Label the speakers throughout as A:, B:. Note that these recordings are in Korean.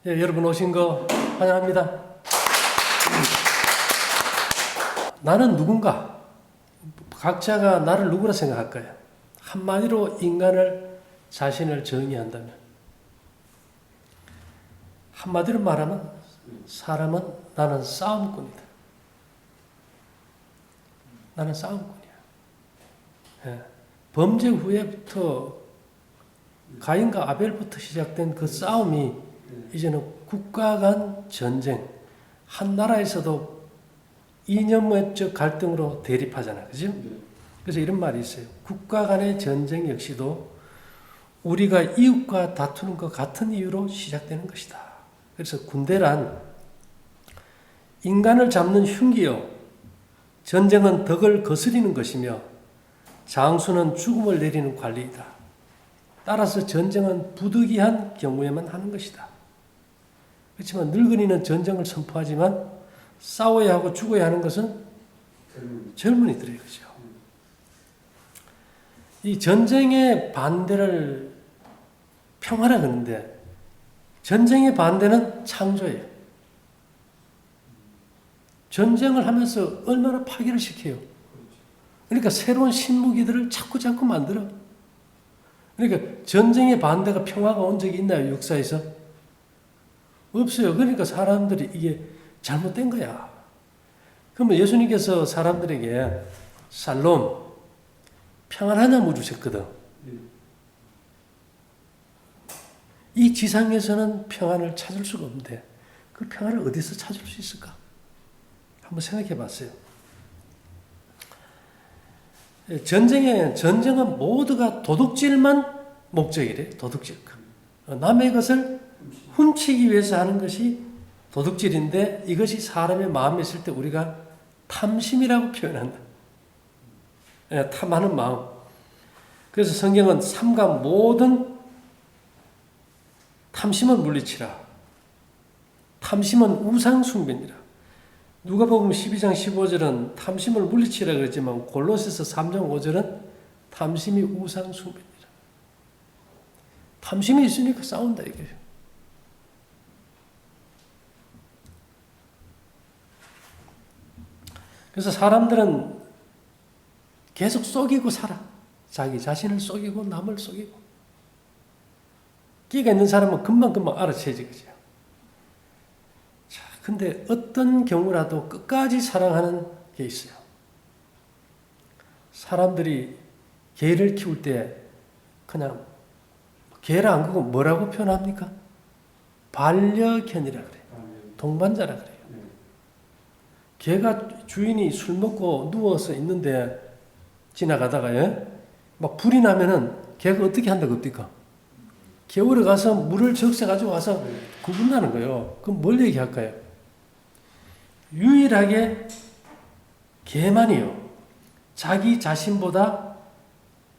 A: 예, 여러분 오신 거 환영합니다. 나는 누군가? 각자가 나를 누구라 생각할까요? 한마디로 인간을 자신을 정의한다면, 한마디로 말하면 사람은 나는 싸움꾼이다. 나는 싸움꾼이야. 예. 범죄 후에부터 가인과 아벨부터 시작된 그 싸움이 이제는 국가 간 전쟁, 한 나라에서도 이념적 갈등으로 대립하잖아요. 그죠? 그래서 이런 말이 있어요. 국가 간의 전쟁 역시도 우리가 이웃과 다투는 것 같은 이유로 시작되는 것이다. 그래서 군대란 인간을 잡는 흉기요. 전쟁은 덕을 거스리는 것이며 장수는 죽음을 내리는 관리이다. 따라서 전쟁은 부득이한 경우에만 하는 것이다. 그렇지만 늙은이는 전쟁을 선포하지만 싸워야 하고 죽어야 하는 것은 젊은이들의 거죠. 이 전쟁의 반대를 평화라 그러는데 전쟁의 창조예요. 전쟁을 하면서 얼마나 파괴를 시켜요. 그러니까 새로운 신무기들을 자꾸 만들어. 그러니까 전쟁의 반대가 평화가 온 적이 있나요? 역사에서? 없어요. 그러니까 사람들이 이게 잘못된 거야. 그러면 예수님께서 사람들에게 살롬, 평안하냐 물으셨거든. 이 지상에서는 평안을 찾을 수가 없는데 그 평안을 어디서 찾을 수 있을까? 한번 생각해 봤어요. 전쟁은 모두가 도둑질만 목적이래. 도둑질. 남의 것을 훔치기 위해서 하는 것이 도둑질인데 이것이 사람의 마음에 있을 때 우리가 탐심이라고 표현한다. 탐하는 마음. 그래서 성경은 삼가 모든 탐심은 물리치라. 탐심은 우상숭배니라. 누가복음 12장 15절은 탐심을 물리치라 그랬지만 골로새서 3장 5절은 탐심이 우상숭배니라. 탐심이 있으니까 싸운다 이거예요. 그래서 사람들은 계속 속이고 살아. 자기 자신을 속이고 남을 속이고. 끼가 있는 사람은 금방 알아채지거죠. 자, 근데 어떤 경우라도 끝까지 사랑하는 게 있어요. 사람들이 개를 키울 때 그냥 개를 안 그고 뭐라고 표현합니까? 반려견이라 그래요. 동반자라 그래요. 개가 주인이 술 먹고 누워서 있는데 지나가다가 막 불이 나면은 개가 어떻게 한다고 합니까? 겨울에 가서 물을 적셔 가지고 와서 구분하는 거예요. 그럼 뭘 얘기할까요? 유일하게 개만이요. 자기 자신보다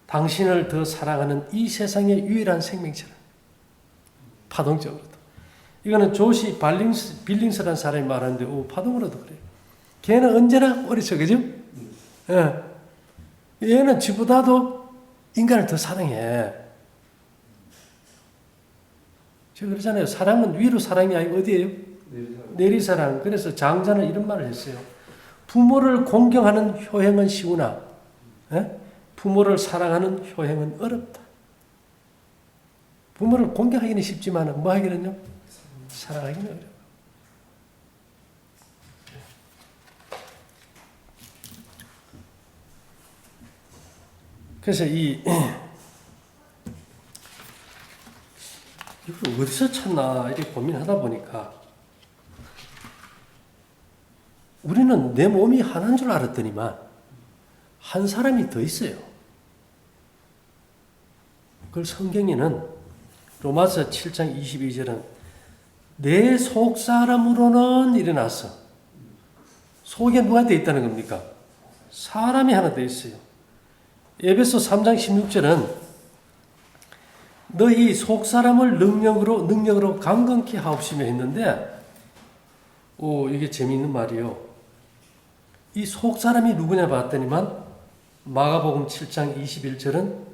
A: 당신을 더 사랑하는 이 세상의 유일한 생명체라. 파동적으로도. 이거는 조시 빌링스라는 사람이 말하는데 파동으로도 그래요. 개는 언제나 어리죠, 그죠? 예. 얘는 지보다도 인간을 더 사랑해. 제가 그러잖아요. 사랑은 위로 사랑이 아니고 어디예요? 내리사랑. 그래서 장자는 이런 말을 했어요. 부모를 공경하는 효행은 쉬우나 부모를 사랑하는 효행은 어렵다. 부모를 공경하기는 쉽지만 뭐 하기는요? 사랑하기는 어려워. 그래서 이걸 어디서 찾나 이렇게 고민하다 보니까 우리는 내 몸이 하나인 줄 알았더니만 한 사람이 더 있어요. 그걸 성경에는 로마서 7장 22절은 내 속사람으로는 일어났어. 속에 누가 돼 있다는 겁니까? 사람이 하나 더 있어요. 에베소 3장 16절은 너희 속사람을 능력으로 강건케 하옵시며 했는데 이게 재미있는 말이요. 이 속사람이 누구냐 봤더니만 마가복음 7장 21절은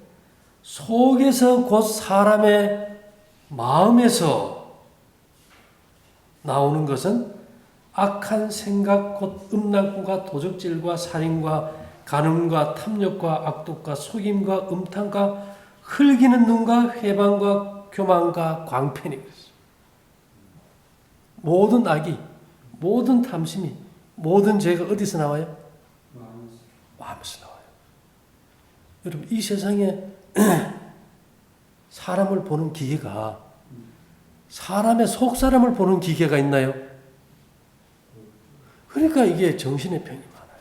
A: 속에서 곧 사람의 마음에서 나오는 것은 악한 생각 곧 음란과 도적질과 살인과 간음과 탐욕과 악독과 속임과 음탕과 흘기는 눈과 회방과 교만과 광편이었어요. 모든 악이, 모든 탐심이, 모든 죄가 어디서 나와요? 마음에서 나와요. 여러분, 이 세상에 사람을 보는 기계가, 사람의 속 사람을 보는 기계가 있나요? 그러니까 이게 정신의 병이 많아요.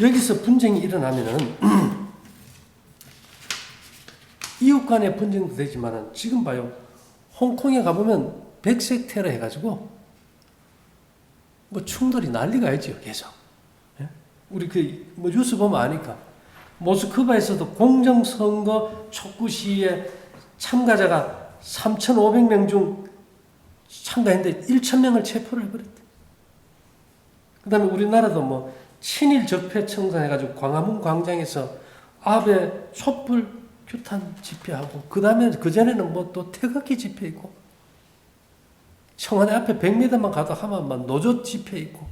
A: 여기서 분쟁이 일어나면은 이웃 간의 분쟁도 되지만은 지금 봐요. 홍콩에 가보면 백색 테러 해가지고 뭐 충돌이 난리가 있죠, 계속. 예? 우리 뭐 뉴스 보면 아니까. 모스크바에서도 공정선거 촉구 시위에 참가자가 3,500명 중 참가했는데 1,000명을 체포를 해버렸대. 그 다음에 우리나라도 뭐 친일 적폐 청산해가지고 광화문 광장에서 아베 촛불 규탄 집회하고, 그 다음에 그전에는 뭐 또 태극기 집회 있고, 청와대 앞에 100m만 가도 하면 노조 집회 있고,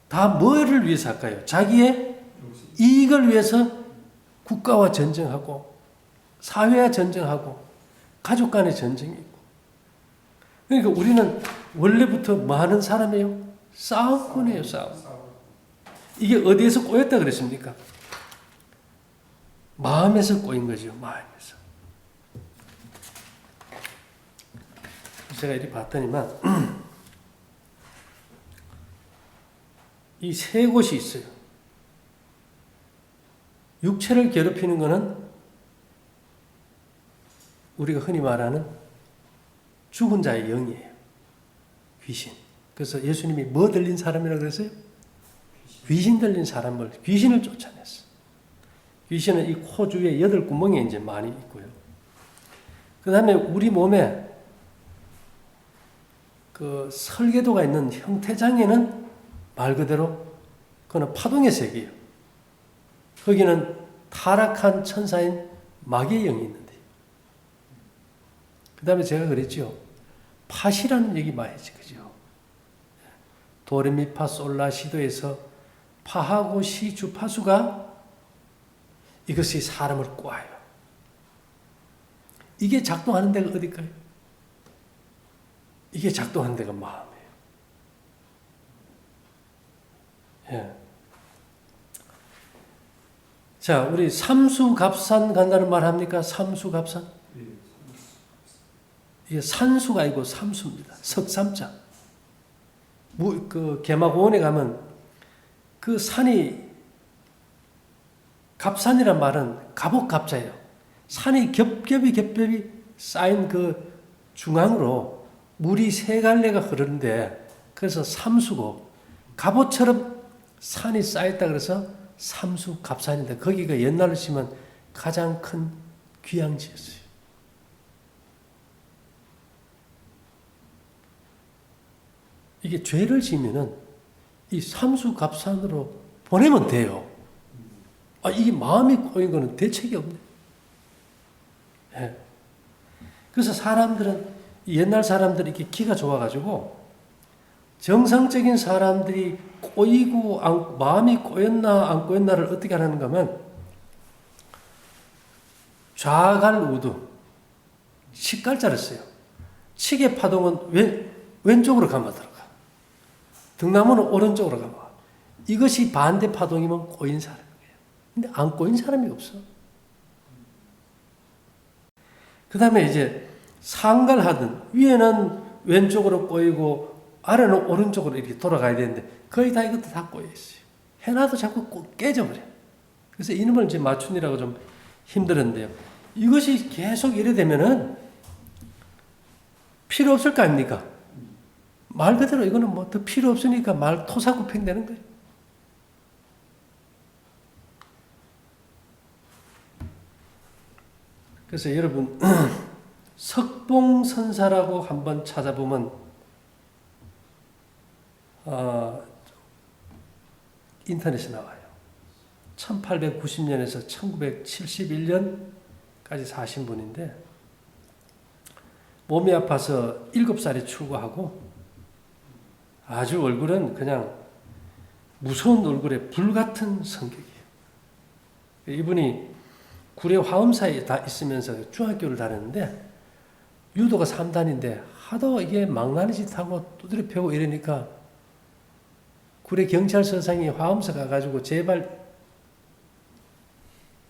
A: 다 뭐를 위해서 할까요? 자기의 이익을 위해서 국가와 전쟁하고, 사회와 전쟁하고, 가족 간의 전쟁이 있고. 그러니까 우리는 원래부터 뭐 하는 사람이에요? 싸움꾼이에요, 싸움. 이게 어디에서 꼬였다 그랬습니까? 마음에서 꼬인 거죠, 마음에서. 제가 이렇게 봤더니만 이 세 곳이 있어요. 육체를 괴롭히는 것은 우리가 흔히 말하는 죽은 자의 영이에요. 귀신. 그래서 예수님이 뭐 들린 사람이라고 그랬어요? 귀신 들린 사람을, 귀신을 쫓아냈어요. 귀신은 이 코 주위에 8구멍에 이제 많이 있고요. 그 다음에 우리 몸에 그 설계도가 있는 형태장애는 말 그대로 그거는 파동의 세계예요. 거기는 타락한 천사인 마귀의 영이 있는데. 그 다음에 제가 그랬죠. 팥이라는 얘기 많이 했지, 그죠? 도레미파 솔라시도에서 파하고 시 주파수가 이것이 사람을 꼬아요. 이게 작동하는 데가 어딜까요? 이게 작동하는 데가 마음이에요. 예. 자, 우리 삼수갑산 간다는 말 합니까? 삼수갑산? 이게 산수가 아니고 삼수입니다. 석삼자. 그 개마고원에 가면 그 산이, 갑산이란 말은 갑옥갑자예요. 산이 겹겹이 쌓인 그 중앙으로 물이 세 갈래가 흐르는데, 그래서 삼수고, 갑옷처럼 산이 쌓였다 그래서 삼수갑산인데, 거기가 옛날로 치면 가장 큰 귀향지였어요. 이게 죄를 지면은 이 삼수갑산으로 보내면 돼요. 이게 마음이 꼬인 거는 대책이 없네. 예. 그래서 사람들은, 옛날 사람들이 이렇게 기가 좋아가지고, 정상적인 사람들이 꼬이고, 마음이 꼬였나, 안 꼬였나를 어떻게 하는가 하면, 좌갈우두, 식갈자를 써요. 치개 파동은 왼쪽으로 감아 들어가. 등나무는 오른쪽으로 감아. 이것이 반대 파동이면 꼬인 사람이에요. 근데 안 꼬인 사람이 없어. 그 다음에 이제 상갈하든, 위에는 왼쪽으로 꼬이고 아래는 오른쪽으로 이렇게 돌아가야 되는데 거의 다 이것도 다 꼬여 있어요. 해놔도 자꾸 깨져버려. 그래서 이놈을 이제 맞추느라고 좀 힘들었는데요. 이것이 계속 이래 되면은 필요 없을 거 아닙니까? 말 그대로 이거는 뭐 더 필요 없으니까 말 토사구팽 되는 거예요. 그래서 여러분, 석봉선사라고 한번 찾아보면 인터넷에 나와요. 1890년에서 1971년까지 사신 분인데, 몸이 아파서 7살에 출고하고 아주 얼굴은 그냥 무서운 얼굴에 불같은 성격이에요. 이분이 구례 화엄사에 다 있으면서 중학교를 다녔는데 유도가 3단인데 하도 이게 망나니 짓하고 두드려 패고 이러니까 구례 경찰서장이 화엄사 가가지고 제발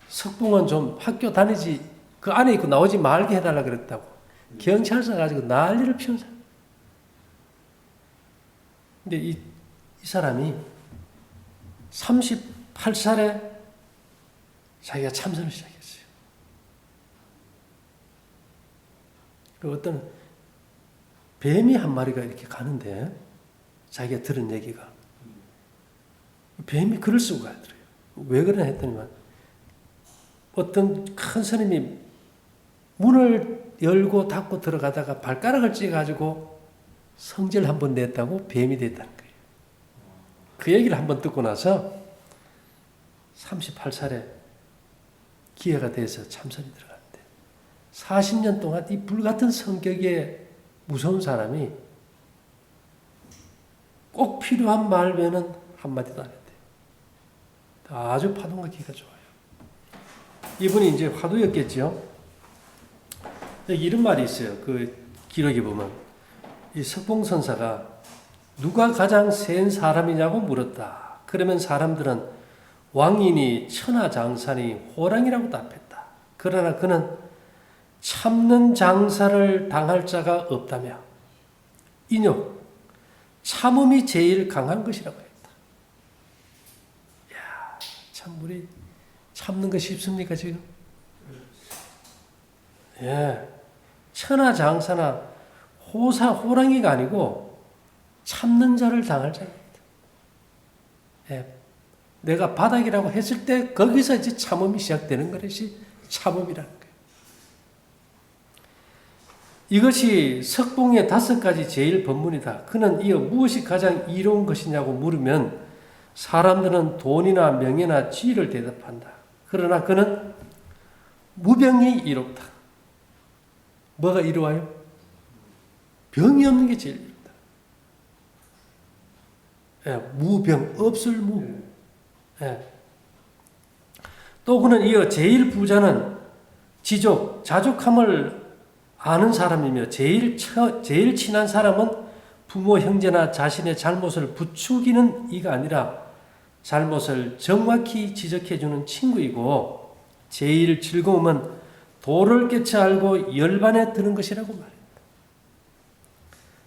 A: 석봉은 좀 학교 다니지 그 안에 있고 나오지 말게 해달라 그랬다고. 경찰서 가지고 난리를 피운 사람. 근데 이 사람이 38살에 자기가 참선을 시작했어요. 그 어떤 뱀이 한 마리가 이렇게 가는데 자기가 들은 얘기가 뱀이 글을 쓰고 가더래요. 왜 그러냐 했더니만 어떤 큰 스님이 문을 열고 닫고 들어가다가 발가락을 찧어가지고 성질 한번 냈다고 뱀이 됐다는 거예요. 그 얘기를 한번 듣고 나서 38살에 기회가 돼서 참선이 들어갔는데 40년 동안 이 불같은 성격의 무서운 사람이 꼭 필요한 말 외에는 한마디도 안 했대요. 아주 파동과 기가 좋아요. 이분이 이제 화두였겠죠. 여기 이런 말이 있어요. 그 기록에 보면 이 석봉선사가 누가 가장 센 사람이냐고 물었다. 그러면 사람들은 왕인이 천하장산이 호랑이라고 답했다. 그러나 그는 참는 장사를 당할 자가 없다며 인욕, 참음이 제일 강한 것이라고 했다. 이야, 참 우리 참는 거 쉽습니까 지금? 예, 천하장사나 호랑이가 아니고 참는 자를 당할 자가 있다. 예, 내가 바닥이라고 했을 때 거기서 이제 참음이 시작되는 것이 참음이라는 거예요. 이것이 석봉의 5가지 제일 법문이다. 그는 이어 무엇이 가장 이로운 것이냐고 물으면 사람들은 돈이나 명예나 지위를 대답한다. 그러나 그는 무병이 이롭다. 뭐가 이로워요? 병이 없는 게 제일 이롭다. 예, 무병, 없을 무. 예. 또 그는 이어 제일 부자는 지족, 자족함을 아는 사람이며 제일 친한 사람은 부모, 형제나 자신의 잘못을 부추기는 이가 아니라 잘못을 정확히 지적해주는 친구이고 제일 즐거움은 도를 깨쳐 알고 열반에 드는 것이라고 말했다.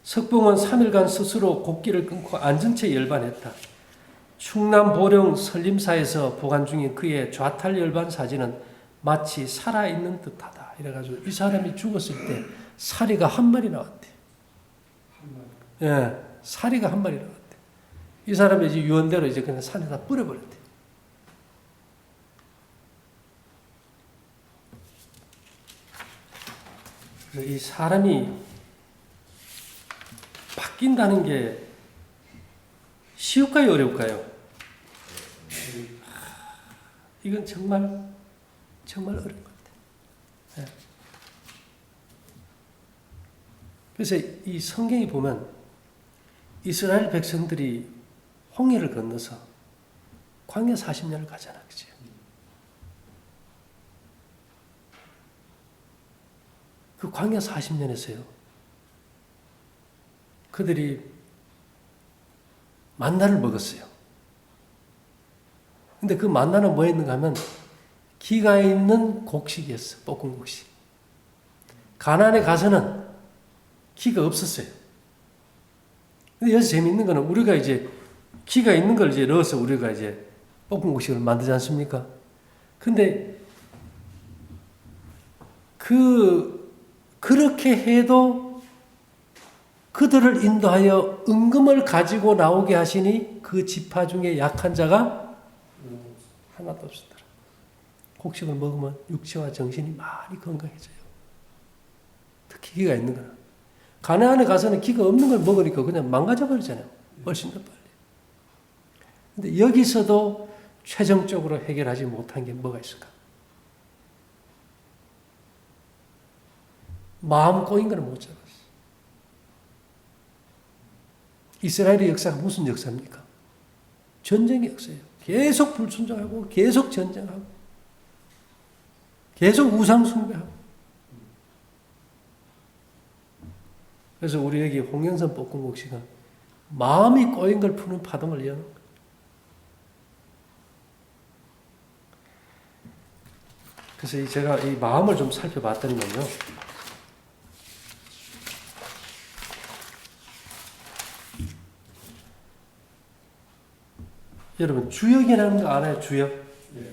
A: 석봉은 3일간 스스로 곡기를 끊고 앉은 채 열반했다. 충남 보령 설림사에서 보관 중인 그의 좌탈 열반 사진은 마치 살아있는 듯하다. 이래가지고 이 사람이 죽었을 때 사리가 한 마리 나왔대. 예, 사리가 한 마리 나왔대. 이 사람이 이제 유언대로 이제 그냥 산에다 뿌려버렸대. 이 사람이 바뀐다는 게 쉬울까요, 어려울까요? 이건 정말 어려운 것 같아요. 그래서 이 성경에 보면 이스라엘 백성들이 홍해를 건너서 광야 40년을 가잖아, 그치? 그 광야 40년에서요, 그들이 만나를 먹었어요. 근데 그 만나는 뭐였는가 하면 기가 있는 곡식이었어, 볶은 곡식. 가나안에 가서는 기가 없었어요. 근데 여기서 재미있는 거는 우리가 이제 기가 있는 걸 이제 넣어서 우리가 이제 볶은 곡식을 만들지 않습니까? 근데 그렇게 해도 그들을 인도하여 은금을 가지고 나오게 하시니 그 지파 중에 약한 자가 하나도 없었더라. 곡식을 먹으면 육체와 정신이 많이 건강해져요. 특히 기가 있는 거는. 가나안에 가서는 기가 없는 걸 먹으니까 그냥 망가져 버리잖아요. 훨씬 더 빨리. 근데 여기서도 최종적으로 해결하지 못한 게 뭐가 있을까? 마음 꼬인 거는 못 잡았어. 이스라엘의 역사가 무슨 역사입니까? 전쟁의 역사예요. 계속 불순종하고 계속 전쟁하고 계속 우상 숭배하고. 그래서 우리에게 홍영선 볶음국 씨가 마음이 꼬인 걸 푸는 파동을 여는 거예요. 그래서 제가 이 마음을 좀 살펴봤더니만요. 여러분 주역이라는 거 알아요? 주역? 네.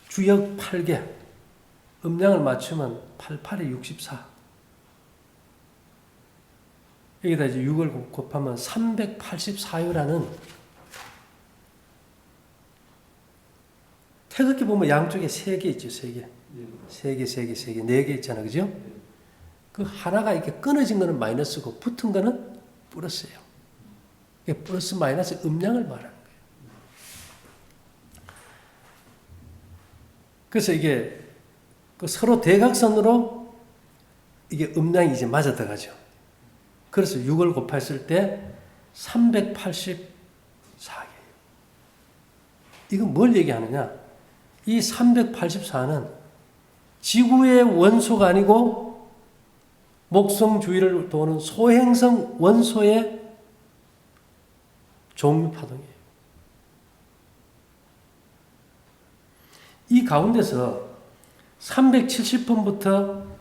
A: 주역 8개. 음량을 맞추면 88에 64. 여기다 이제 6을 곱하면 384요라는 태극기 보면 양쪽에 3개 있죠, 3개. 3개, 3개, 3개, 4개 있잖아요, 그죠? 그 하나가 이렇게 끊어진 거는 마이너스고 붙은 거는 플러스예요. 플러스 마이너스 음량을 말하는 거예요. 그래서 이게 그 서로 대각선으로 이게 음량이 이제 맞아 들어가죠. 그래서 6을 곱했을 때 384개예요. 이건 뭘 얘기하느냐? 이 384는 지구의 원소가 아니고 목성 주위를 도는 소행성 원소의 종류 파동이에요. 이 가운데서 370번부터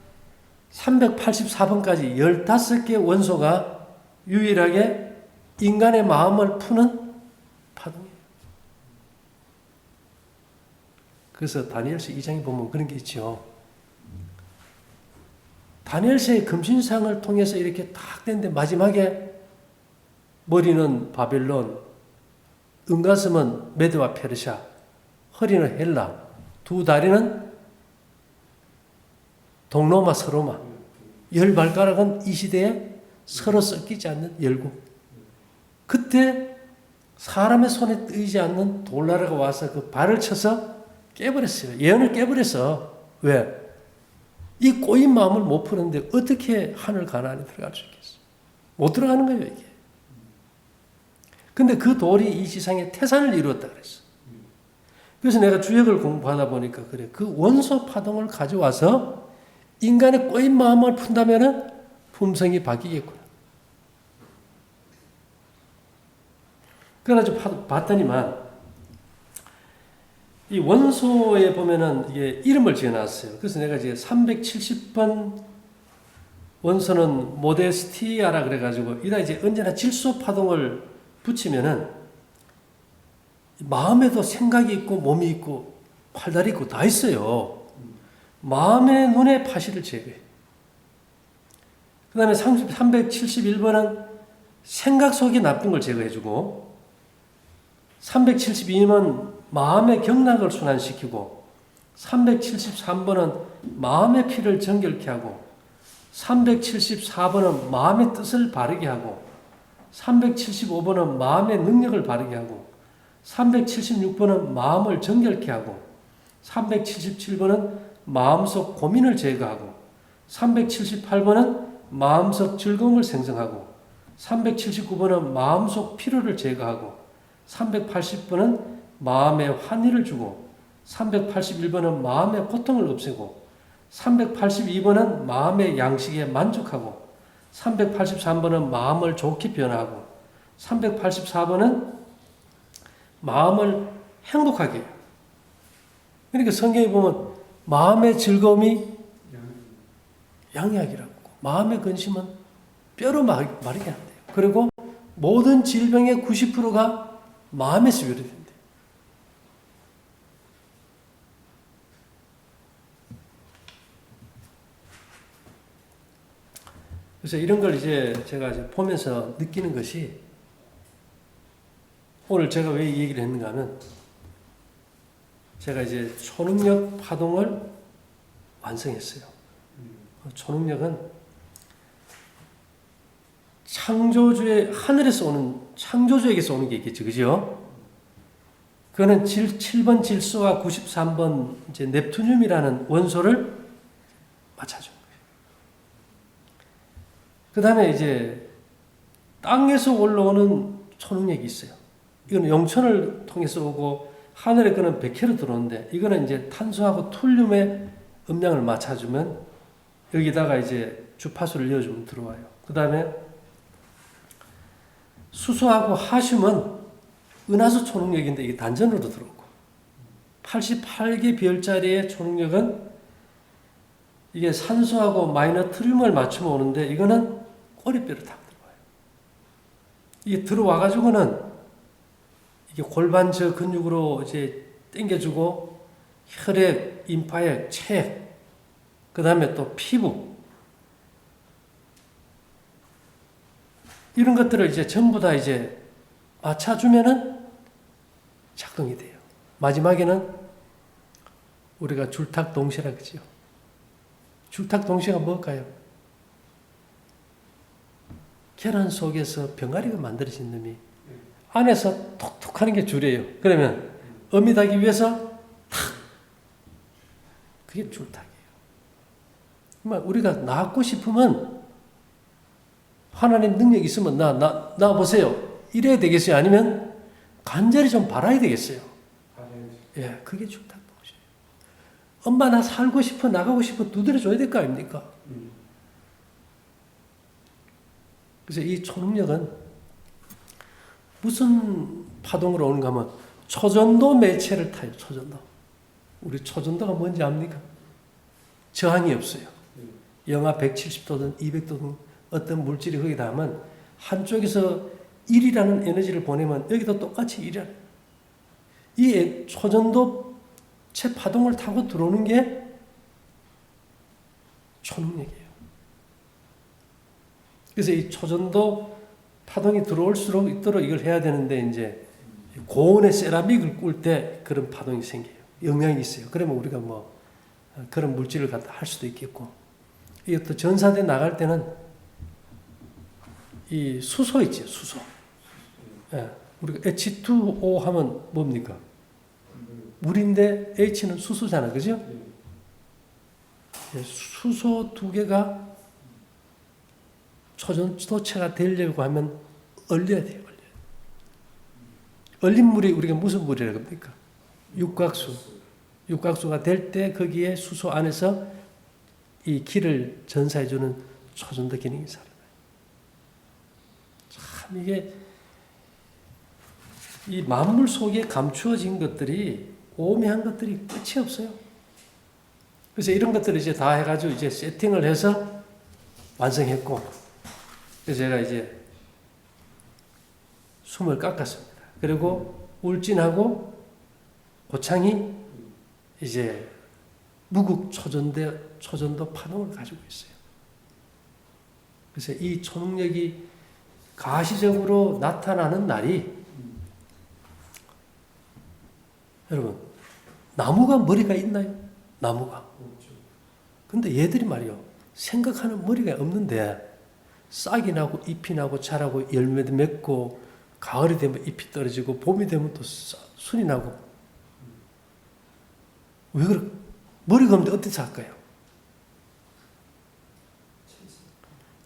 A: 384번까지 15개 원소가 유일하게 인간의 마음을 푸는 파동이에요. 그래서 다니엘서 2장에 보면 그런 게 있죠. 다니엘서의 금신상을 통해서 이렇게 딱 됐는데 마지막에 머리는 바벨론, 은가슴은 메드와 페르시아, 허리는 헬라, 두 다리는 동로마, 서로마, 열 발가락은 이 시대에 서로 섞이지 않는 열국. 그때 사람의 손에 뜨이지 않는 돌나라가 와서 그 발을 쳐서 깨버렸어요. 예언을 깨버려서. 왜? 이 꼬인 마음을 못 푸는데 어떻게 하늘 가나안에 들어갈 수 있겠어? 못 들어가는 거예요, 이게. 근데 그 돌이 이 지상에 태산을 이루었다 그랬어. 그래서 내가 주역을 공부하다 보니까 그래. 그 원소 파동을 가져와서 인간의 꼬인 마음을 푼다면은 품성이 바뀌겠구나. 그래가지고 봤더니만 이 원소에 보면은 이게 이름을 지어놨어요. 그래서 내가 이제 370번 원소는 모데스티아라 그래가지고 이다 이제 언제나 질소 파동을 붙이면은 마음에도 생각이 있고 몸이 있고 팔다리 있고 다 있어요. 마음의 눈의 파시를 제거해. 그 다음에 371번은 생각 속에 나쁜 걸 제거해주고 372는 마음의 경락을 순환시키고 373번은 마음의 피를 정결케 하고 374번은 마음의 뜻을 바르게 하고 375번은 마음의 능력을 바르게 하고 376번은 마음을 정결케 하고 377번은 마음속 고민을 제거하고 378번은 마음속 즐거움을 생성하고 379번은 마음속 피로를 제거하고 380번은 마음의 환희를 주고 381번은 마음의 고통을 없애고 382번은 마음의 양식에 만족하고 383번은 마음을 좋게 변화하고 384번은 마음을 행복하게 해요. 그러니까 성경에 보면 마음의 즐거움이 양약이라고 마음의 근심은 뼈로 마르게 한대요. 그리고 모든 질병의 90%가 마음에서 유래된대요. 그래서 이런 걸 이제 제가 이제 보면서 느끼는 것이 오늘 제가 왜 이 얘기를 했는가 하면 제가 이제 초능력 파동을 완성했어요. 초능력은 창조주의 하늘에서 오는 창조주에게서 오는 게 있겠죠, 그죠? 그거는 7번 질소와 93번 이제 넵투늄이라는 원소를 맞춰준 거예요. 그 다음에 이제 땅에서 올라오는 초능력이 있어요. 이건 영천을 통해서 오고 하늘에 거는 백회로 들어오는데 이거는 이제 탄소하고 툴륨의 음량을 맞춰주면 여기다가 이제 주파수를 이어주면 들어와요. 그 다음에 수소하고 하슘은 은하수 초능력인데 이게 단전으로 들어오고 88개 별자리의 초능력은 이게 산소하고 마이너 트륨을 맞추면 오는데 이거는 꼬리뼈를 타고 들어와요. 이게 들어와가지고는 이게 골반 저 근육으로 이제 당겨주고 혈액, 임파액, 체액, 그 다음에 또 피부 이런 것들을 이제 전부 다 이제 맞춰주면은 작동이 돼요. 마지막에는 우리가 줄탁동시라 그러죠. 줄탁동시가 뭘까요? 계란 속에서 병아리가 만들어진 놈이 안에서 톡톡 하는 게 줄이에요. 그러면 어미 닿기 위해서 탁! 그게 줄탁이에요. 우리가 낳고 싶으면 하나님 능력이 있으면 낳아보세요. 이래야 되겠어요? 아니면 간절히 좀 바라야 되겠어요? 예, 그게 줄탁동시예요. 엄마 나 살고 싶어 나가고 싶어 두드려줘야 될 거 아닙니까? 그래서 이 초능력은 무슨 파동으로 오는가 하면 초전도 매체를 타요. 초전도. 우리 초전도가 뭔지 압니까? 저항이 없어요. 영하 170도든 200도든 어떤 물질이 거기 닿으면 한쪽에서 1이라는 에너지를 보내면 여기도 똑같이 1이라는 이 초전도체 파동을 타고 들어오는 게 초능력이에요. 그래서 이 초전도 파동이 들어올수록 있도록 이걸 해야 되는데 이제 고온의 세라믹을 꿀 때 그런 파동이 생겨요. 영향이 있어요. 그러면 우리가 뭐 그런 물질을 갖다 할 수도 있겠고 이것도 전사대 나갈 때는 이 수소 있죠. 수소. 예, 우리가 H2O 하면 뭡니까? 물인데 H는 수소잖아. 그죠? 예, 수소 두 개가 초전도체가 되려고 하면 얼려야 돼요. 얼린 물이 우리가 무슨 물이라고 합니까? 육각수. 육각수가 될 때 거기에 수소 안에서 이 기를 전사해주는 초전도 기능이 살아나요. 참 이게 이 만물 속에 감추어진 것들이 오묘한 것들이 끝이 없어요. 그래서 이런 것들을 이제 다 해가지고 이제 세팅을 해서 완성했고 그래서 제가 이제 숨을 깎았습니다. 그리고 울진하고 고창이 이제 무국 초전도 파동을 가지고 있어요. 그래서 이 초능력이 가시적으로 나타나는 날이 여러분 나무가 머리가 있나요? 나무가. 근데 얘들이 말이요 생각하는 머리가 없는데 싹이 나고 잎이 나고 자라고 열매도 맺고 가을이 되면 잎이 떨어지고 봄이 되면 또 순이 나고 왜 그럴까? 머리가 없는데 어떻게 할까요?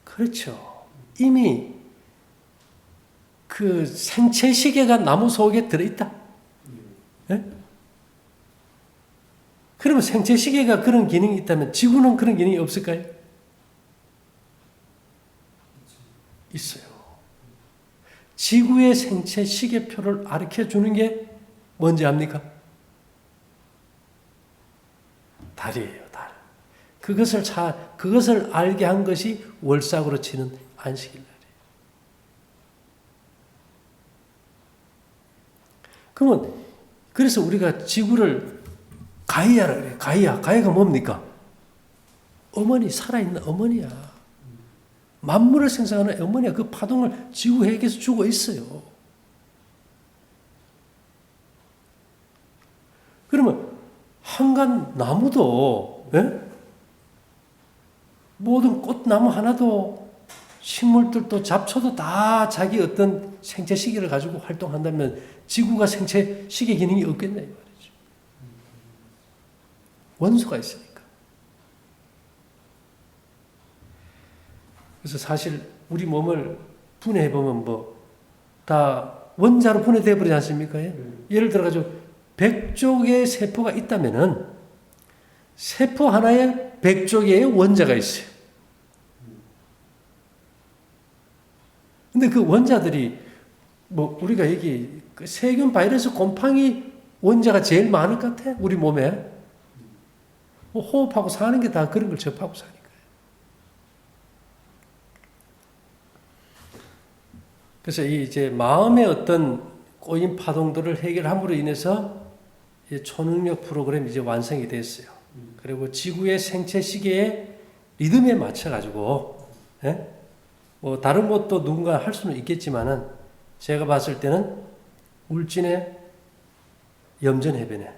A: 그렇죠. 이미 그 생체 시계가 나무 속에 들어있다. 네? 그러면 생체 시계가 그런 기능이 있다면 지구는 그런 기능이 없을까요? 있어요. 지구의 생체 시계표를 가르쳐주는 게 뭔지 압니까? 달이에요, 달. 그것을 알게 한 것이 월삭으로 치는 안식일 날이에요. 그러면, 그래서 우리가 지구를 가이아라 그래요. 가이아가 뭡니까? 어머니, 살아있는 어머니야. 만물을 생성하는 어머니가 그 파동을 지구에게서 주고 있어요. 그러면 한간 나무도 모든 꽃나무 하나도 식물들도 잡초도 다 자기 어떤 생체 시계를 가지고 활동한다면 지구가 생체 시계 기능이 없겠네 이 말이죠. 원소가 있으니까. 그래서 사실 우리 몸을 분해해보면 뭐 다 원자로 분해되어 버리지 않습니까? 예를 들어가지고 100쪽의 세포가 있다면은 세포 하나에 100쪽의 원자가 있어요. 근데 그 원자들이 뭐 우리가 여기 세균, 바이러스, 곰팡이 원자가 제일 많을 것 같아. 우리 몸에. 뭐 호흡하고 사는 게 다 그런 걸 접하고 사니까. 그래서 이제 마음의 어떤 꼬인 파동들을 해결함으로 인해서 초능력 프로그램이 이제 완성이 됐어요. 그리고 지구의 생체 시계의 리듬에 맞춰가지고, 예? 뭐 다른 것도 누군가 할 수는 있겠지만은 제가 봤을 때는 울진의 염전해변에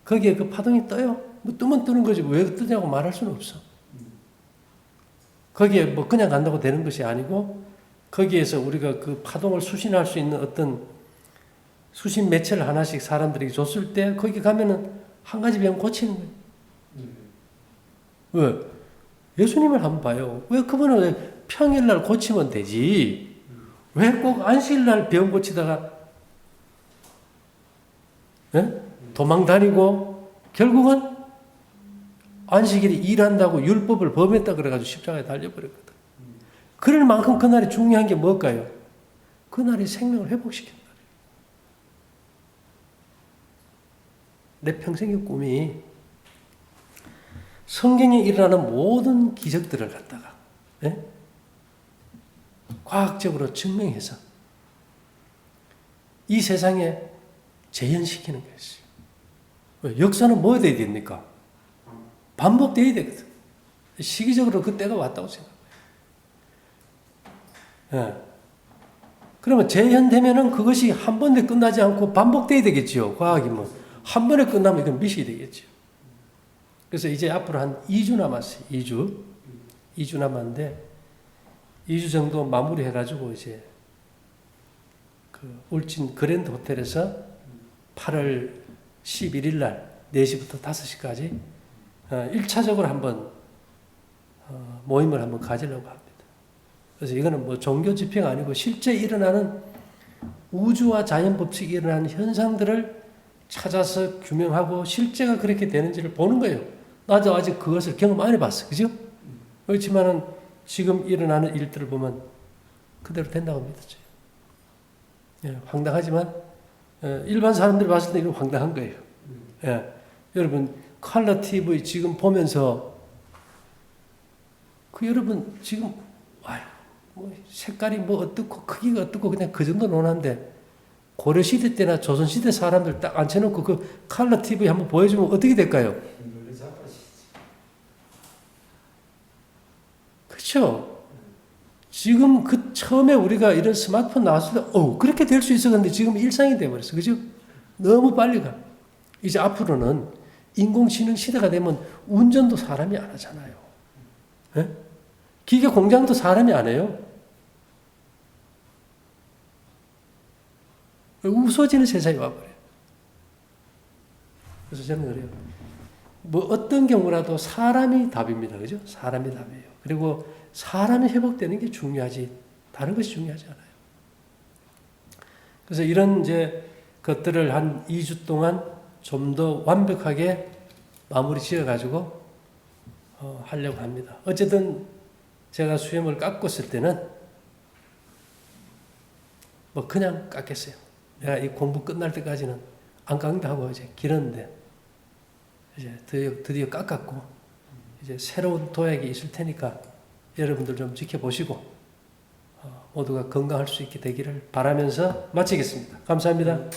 A: 거기에 그 파동이 떠요. 뭐 뜨면 뜨는 거지 왜 뜨냐고 말할 수는 없어. 거기에 뭐 그냥 간다고 되는 것이 아니고 거기에서 우리가 그 파동을 수신할 수 있는 어떤 수신 매체를 하나씩 사람들에게 줬을 때 거기 가면은 한 가지 병 고치는 거예요. 왜? 예수님을 한번 봐요. 왜 그분은 왜 평일날 고치면 되지? 왜 꼭 안식일날 병 고치다가 도망 다니고 결국은 안식일이 일한다고 율법을 범했다 그래가지고 십자가에 달려버렸거든. 그럴 만큼 그날이 중요한 게 뭘까요? 그날이 생명을 회복시킨다. 내 평생의 꿈이 성경에 일어나는 모든 기적들을 갖다가 과학적으로 증명해서 이 세상에 재현시키는 거였어요. 역사는 뭐 돼야 됩니까? 반복돼야 되거든. 시기적으로 그 때가 왔다고 생각해요. 그러면 재현되면은 그것이 한 번에 끝나지 않고 반복돼야 되겠지요. 과학이 뭐. 한 번에 끝나면 이건 미식이 되겠죠. 그래서 이제 앞으로 한 2주 남았어요. 2주 남았는데 2주 정도 마무리 해가지고 이제 그 울진 그랜드 호텔에서 8월 11일 날 4시부터 5시까지 1차적으로 한번 모임을 한번 가지려고 합니다. 그래서 이거는 뭐 종교 집회가 아니고 실제 일어나는 우주와 자연 법칙이 일어나는 현상들을 찾아서 규명하고 실제가 그렇게 되는지를 보는 거예요. 나도 아직 그것을 경험 안 해봤어. 그죠? 그렇지만은 지금 일어나는 일들을 보면 그대로 된다고 믿었죠. 예, 황당하지만 일반 사람들이 봤을 때 이건 황당한 거예요. 예, 여러분 컬러 TV 지금 보면서 그 여러분 지금 뭐 색깔이 뭐 어떻고 크기가 어떻고 그냥 그 정도 논한데 고려시대 때나 조선시대 사람들 딱 앉혀놓고 그 컬러 TV 한번 보여주면 어떻게 될까요? 그렇죠? 지금 그 처음에 우리가 이런 스마트폰 나왔을 때 그렇게 될 수 있었는데 지금 일상이 돼버렸어. 그죠? 너무 빨리 가. 이제 앞으로는 인공지능 시대가 되면 운전도 사람이 안 하잖아요. 예? 기계 공장도 사람이 안 해요. 웃어지는 세상이 와버려요. 그래서 저는 그래요. 뭐 어떤 경우라도 사람이 답입니다. 그죠? 사람이 답이에요. 그리고 사람이 회복되는 게 중요하지 다른 것이 중요하지 않아요. 그래서 이런 이제 것들을 한 2주 동안 좀 더 완벽하게 마무리 지어가지고 하려고 합니다. 어쨌든 제가 수염을 깎았을 때는 뭐 그냥 깎겠어요. 내가 이 공부 끝날 때까지는 안 깎는다 하고 이제 길었는데 이제 드디어 깎았고 이제 새로운 도약이 있을 테니까 여러분들 좀 지켜보시고 모두가 건강할 수 있게 되기를 바라면서 마치겠습니다. 감사합니다.